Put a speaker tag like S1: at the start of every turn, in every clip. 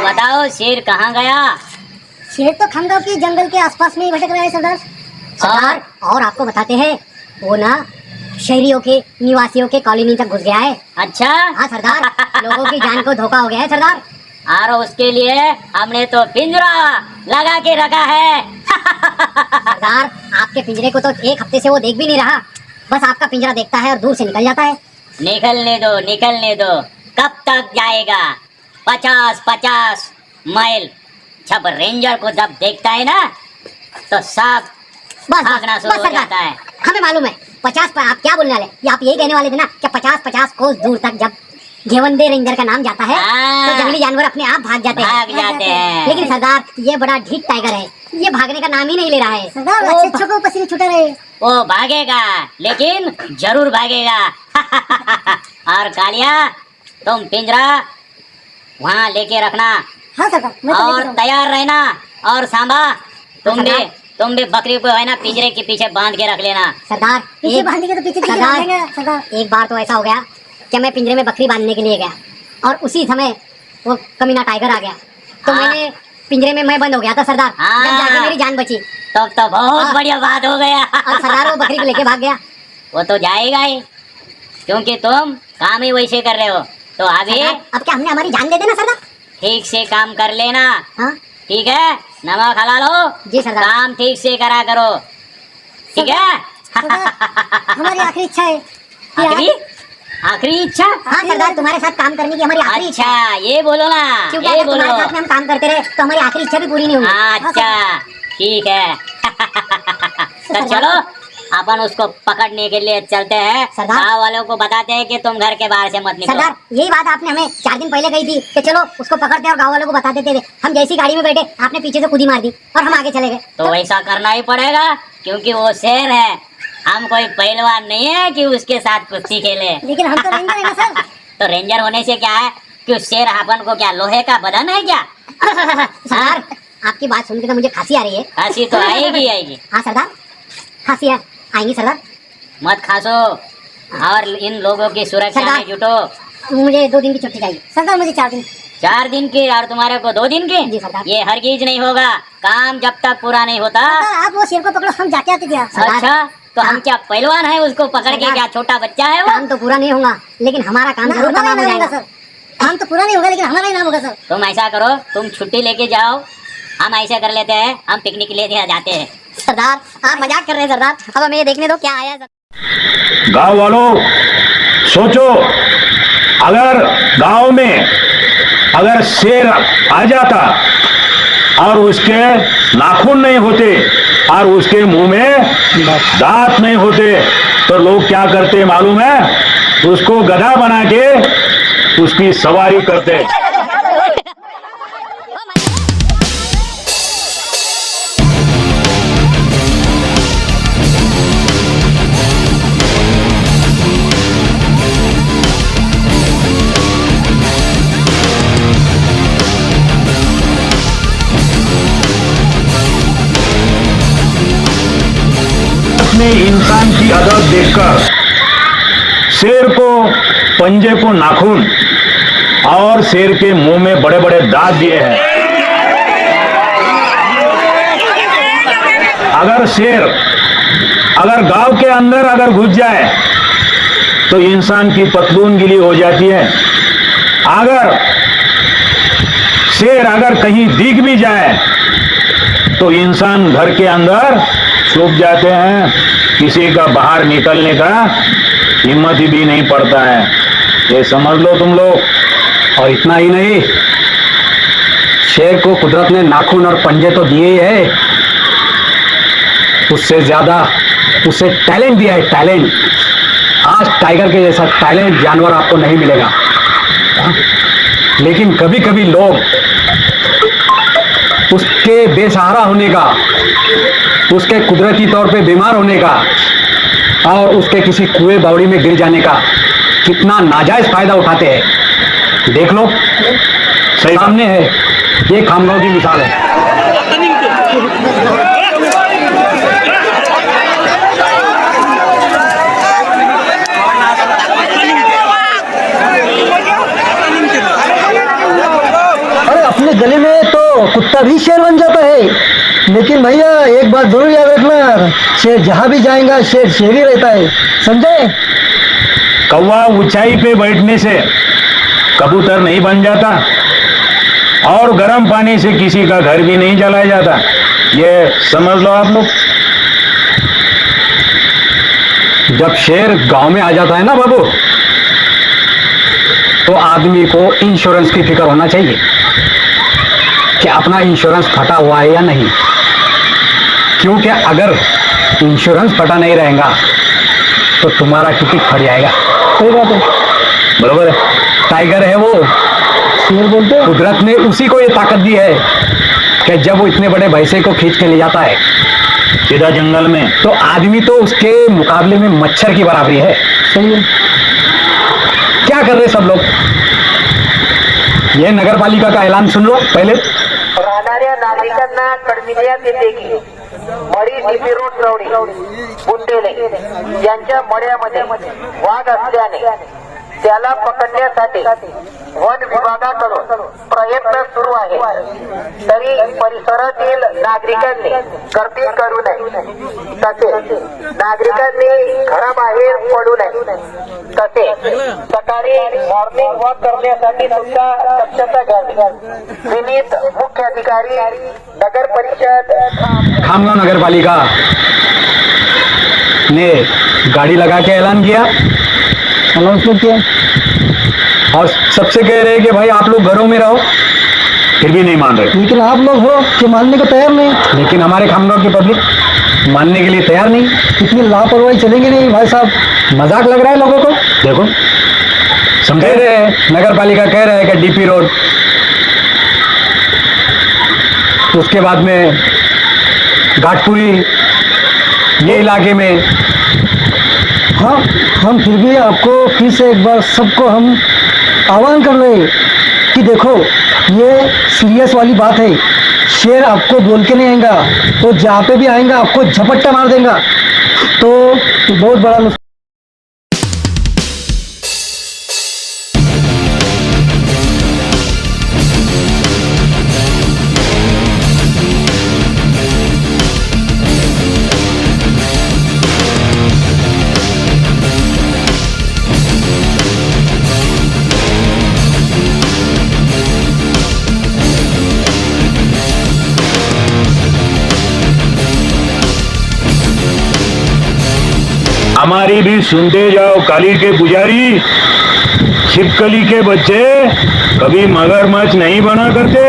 S1: बताओ शेर कहाँ गया?
S2: शेर तो खमगांव की जंगल के आसपास में ही भटक रहा है सरदार। सरदार और आपको बताते हैं, वो ना शहरियों के निवासियों के कॉलोनी तक घुस गया है।
S1: अच्छा
S2: हाँ सरदार, लोगों की जान को धोखा हो गया है सरदार।
S1: और उसके लिए हमने तो पिंजरा लगा के रखा है।
S2: सरदार आपके पिंजरे को तो एक हफ्ते से वो देख भी नहीं रहा, बस आपका पिंजरा देखता है और दूर से निकल जाता है।
S1: निकलने दो निकलने दो, कब तक जाएगा? 50-50 माइल। जब रेंजर को जब देखता है ना तो सब
S2: बस
S1: भागना शुरू हो जाता है।
S2: हमें मालूम है 50 पर आप क्या बोलने वाले, ये आप यही कहने वाले थे ना कि 50-50 कोस दूर तक जब घेवंदे रेंजर का नाम जाता है तो जंगली जानवर अपने आप भाग जाते हैं। लेकिन सरदार ये बड़ा ढीठ टाइगर है, ये भागने का नाम ही नहीं ले रहा है। सरदार अच्छे को पसीने छूटे रहे।
S1: वो भागेगा लेकिन जरूर भागेगा। और कालिया तुम पिंजरा वहाँ लेके रखना।
S2: हाँ सरदार,
S1: और तैयार रहना। और सांबा तुम भी बकरी को है ना पिंजरे के पीछे बांध के रख लेना।
S2: सरदार पीछे बांधेंगे तो पीछे सरदार एक बार तो ऐसा हो गया कि मैं पिंजरे में बकरी बांधने के लिए गया और उसी समय वो कमीना टाइगर आ गया तो मैंने पिंजरे में मैं बंद हो गया था सरदार। जब जाके मेरी जान बची
S1: तब तो बहुत बढ़िया बात हो गया।
S2: और सरदार वो बकरी को लेके भाग गया।
S1: वो तो जाएगा ही क्योंकि तुम काम ही वैसे कर रहे हो। तो अभी
S2: अब क्या हमने हमारी जान दे देना सरदार?
S1: ठीक से काम कर लेना।
S2: हाँ
S1: ठीक है, नमक हला लो
S2: जी सरदार।
S1: काम ठीक से करा करो, ठीक है?
S2: हमारी आखिरी इच्छा है।
S1: आखिरी इच्छा?
S2: हाँ सरदार, तुम्हारे साथ काम करने की हमारी आखिरी इच्छा है।
S1: अच्छा ये बोलो ना,
S2: क्योंकि
S1: ये
S2: अगर
S1: बोलो।
S2: तुम्हारे साथ में हम काम करते रहे तो हमारी आखिरी इच्छा भी पूरी नहीं होगी।
S1: अच्छा ठीक है। तो चलो अपन उसको पकड़ने के लिए चलते हैं। गाँव वालों को बताते हैं कि तुम घर के बाहर से मत निकलो।
S2: सरदार यही बात आपने हमें 4 दिन पहले कही थी कि चलो उसको पकड़ते और गाँव वालों को बता देते थे। हम जैसी गाड़ी में बैठे आपने पीछे से खुदी मार दी और हम आगे चले गए।
S1: तो वैसा करना ही पड़ेगा क्योंकि वो शेर है, हम कोई पहलवान नहीं है कि उसके साथ कुश्ती खेले।
S2: लेकिन हम तो रेंजर हैं ना सर।
S1: तो रेंजर होने से क्या है कि शेर अपन को क्या लोहे का बदन है क्या?
S2: सरदार आपकी बात सुनकर तो मुझे खांसी आ रही है।
S1: खांसी तो आएगी।
S2: हाँ सरदार खांसी आएंगी सरदार।
S1: मत खासो और इन लोगों की सुरक्षा में जुटो।
S2: मुझे 2 दिन की छुट्टी चाहिए सरदार। मुझे 4 दिन।
S1: 4 दिन की और तुम्हारे को 2 दिन की?
S2: जी सरदार।
S1: ये हरगिज नहीं होगा, काम जब तक पूरा नहीं होता।
S2: आप वो शेर को पकड़ो, हम जाके आते क्या?
S1: अच्छा तो हम क्या पहलवान है उसको पकड़ के? क्या छोटा बच्चा है वो?
S2: काम तो पूरा नहीं होगा लेकिन हमारा काम जरूर तमाम हो जाएगा सर। काम तो पूरा नहीं होगा लेकिन हमारा ही नाम होगा सर।
S1: तुम ऐसा करो, तुम छुट्टी लेके जाओ, हम ऐसे कर लेते हैं, हम पिकनिक लेके जाते हैं।
S2: सरदार आप मजाक कर रहे हैं सरदार, अब हमें ये देखने दो क्या आया है।
S3: गांव वालों सोचो, अगर गांव में अगर शेर आ जाता और उसके नाखून नहीं होते और उसके मुंह में दांत नहीं होते तो लोग क्या करते मालूम है? उसको गधा बना के उसकी सवारी करते। इंसान की अदब देखकर शेर को पंजे को नाखून और शेर के मुंह में बड़े बड़े दांत दिए हैं। अगर शेर अगर गांव के अंदर अगर घुस जाए तो इंसान की पतलून गीली हो जाती है। अगर शेर अगर कहीं दिख भी जाए तो इंसान घर के अंदर छुप जाते हैं, किसी का बाहर निकलने का हिम्मत ही भी नहीं पड़ता है। ये समझ लो तुम लोग।
S4: और इतना ही नहीं, शेर को कुदरत ने नाखून और पंजे तो दिए ही है, उससे ज्यादा उसे टैलेंट दिया है, टैलेंट। आज टाइगर के जैसा टैलेंट जानवर आपको नहीं मिलेगा। लेकिन कभी कभी लोग उसके बेसहारा होने का, उसके कुदरती तौर पे बीमार होने का और उसके किसी कुएं बावड़ी में गिर जाने का कितना नाजायज फायदा उठाते हैं। देख लो सामने है, ये खामगांव की मिसाल है।
S5: तभी शेर बन जाता है। लेकिन भैया एक बात जरूर याद रखना, शेर जहाँ भी जाएगा शेर शेर ही रहता है, समझे?
S3: कौवा ऊंचाई पे बैठने से कबूतर नहीं बन जाता, और गर्म पानी से किसी का घर भी नहीं जलाया जाता, ये समझ लो आप लोग।
S4: जब शेर गांव में आ जाता है ना बाबू, तो आदमी को इंश्योरेंस की फिक्र होना चाहिए कि अपना इंश्योरेंस फटा हुआ है या नहीं। क्योंकि अगर इंश्योरेंस फटा नहीं रहेगा तो तुम्हारा टिकट फट जाएगा।
S5: सही बात है,
S3: बरोबर है।
S4: टाइगर है वो,
S5: शेर बोलते हैं।
S4: कुदरत ने उसी को ये ताकत दी है कि जब वो इतने बड़े भैंसे को खींच के ले जाता है
S3: सीधा जंगल में,
S4: तो आदमी तो उसके मुकाबले में मच्छर की बराबरी है।
S5: सही है।
S4: क्या कर रहे सब लोग? ये नगर पालिका का ऐलान सुन लो पहले।
S6: राहणाऱ्या नागरिकांना कळविण्यात येते की मडी डीपी रोड रवडी बुंदेले यांच्या मड्यामध्ये वाघ असल्याने त्याला पकडण्यासाठी वन विभागाकडून प्रयत्न सुरू आहे। तरी परिसरातील नागरिकांनी गर्दी करू नये, तसेच नागरिकांनी घराबाहेर पडू नये, तसेच सकाळी मॉर्निंग वॉक करण्यासाठी सुद्धा दक्षता घ्यावी। विनीत मुख्य अधिकारी नगर परिषद
S4: खामगांव नगर पालिका ने गाड़ी लगा के ऐलान किया,
S5: अनाउंसमेंट किया,
S4: और सबसे कह रहे हैं कि भाई आप लोग घरों में रहो,
S3: फिर भी नहीं मान रहे।
S5: लेकिन आप लोग हो कि मानने को तैयार नहीं।
S4: लेकिन हमारे खामगांव की पब्लिक मानने के लिए तैयार नहीं।
S5: इतनी लापरवाही चलेंगे नहीं भाई साहब,
S4: मजाक लग रहा है लोगों को।
S3: देखो,
S4: कह
S3: समझे?
S4: रहे हैं नगर पालिका कह रहे हैं कि डीपी रोड, उसके बाद में घाटपुरी, ये इलाके में।
S5: हाँ, हम फिर भी आपको फिर से एक बार सबको हम आह्वान कर रहे हैं कि देखो ये सीरियस वाली बात है। शेर आपको बोल के नहीं आएगा, तो जहाँ पे भी आएगा आपको झपट्टा मार देगा, तो बहुत बड़ा नुकसान।
S3: हमारी भी सुनते जाओ काली के पुजारी। छिपकली के बच्चे कभी मगरमच्छ नहीं बना करते,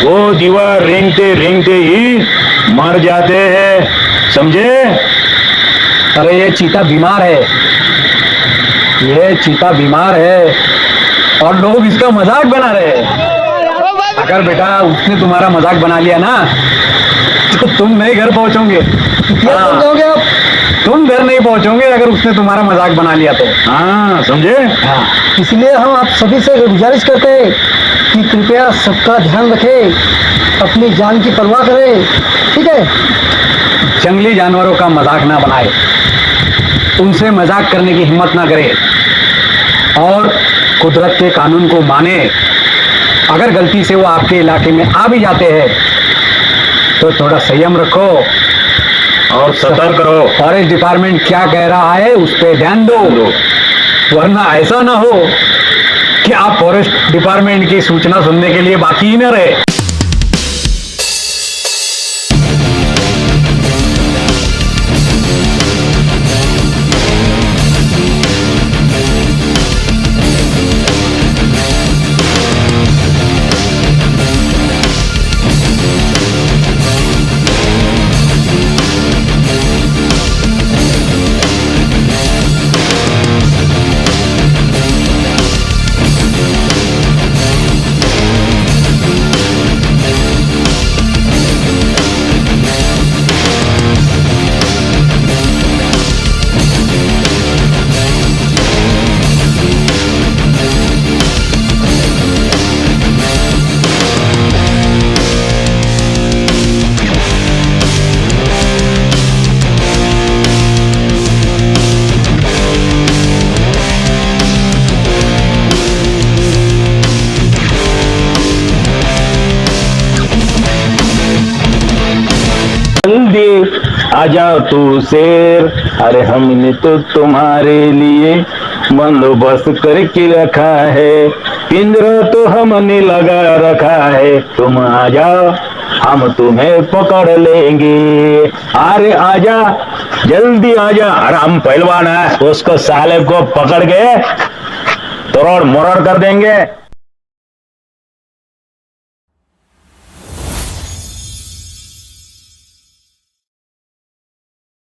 S3: वो दीवार रेंगते रेंगते ही मर जाते हैं, समझे?
S4: अरे ये चीता बीमार है, ये चीता बीमार है और लोग इसका मजाक बना रहे हैं। अगर बेटा उसने तुम्हारा मजाक बना लिया ना, तो तुम नहीं घर पहुंचोगे।
S5: क्या समझोगे आप?
S4: तुम घर नहीं पहुंचोगे अगर उसने तुम्हारा मजाक बना लिया तो।
S3: हाँ, समझे?
S4: हाँ,
S5: इसलिए हम आप सभी से गुजारिश करते हैं कि कृपया सबका ध्यान रखें, अपनी जान की परवाह करें, ठीक है?
S4: जंगली जानवरों का मजाक ना बनाए, उनसे मजाक करने की हिम्मत ना करे, और कुदरत के कानून को माने। अगर गलती से वो आपके इलाके में आ भी जाते हैं तो थोड़ा संयम रखो
S3: और सतर्क रहो।
S4: फॉरेस्ट डिपार्टमेंट क्या कह रहा है उस पर ध्यान दो, वरना ऐसा ना हो कि आप फॉरेस्ट डिपार्टमेंट की सूचना सुनने के लिए बाकी ही न रहे।
S3: जल्दी आजा तू शेर, अरे हमने तो तुम्हारे लिए बंदोबस्त करके रखा है, पिंजरा तो हमने लगा रखा है, तुम आ जाओ हम तुम्हें पकड़ लेंगे। अरे आजा जल्दी आजा। अरे हम पहलवान है, उसको साले को पकड़ के तोड़ मोड़ कर देंगे।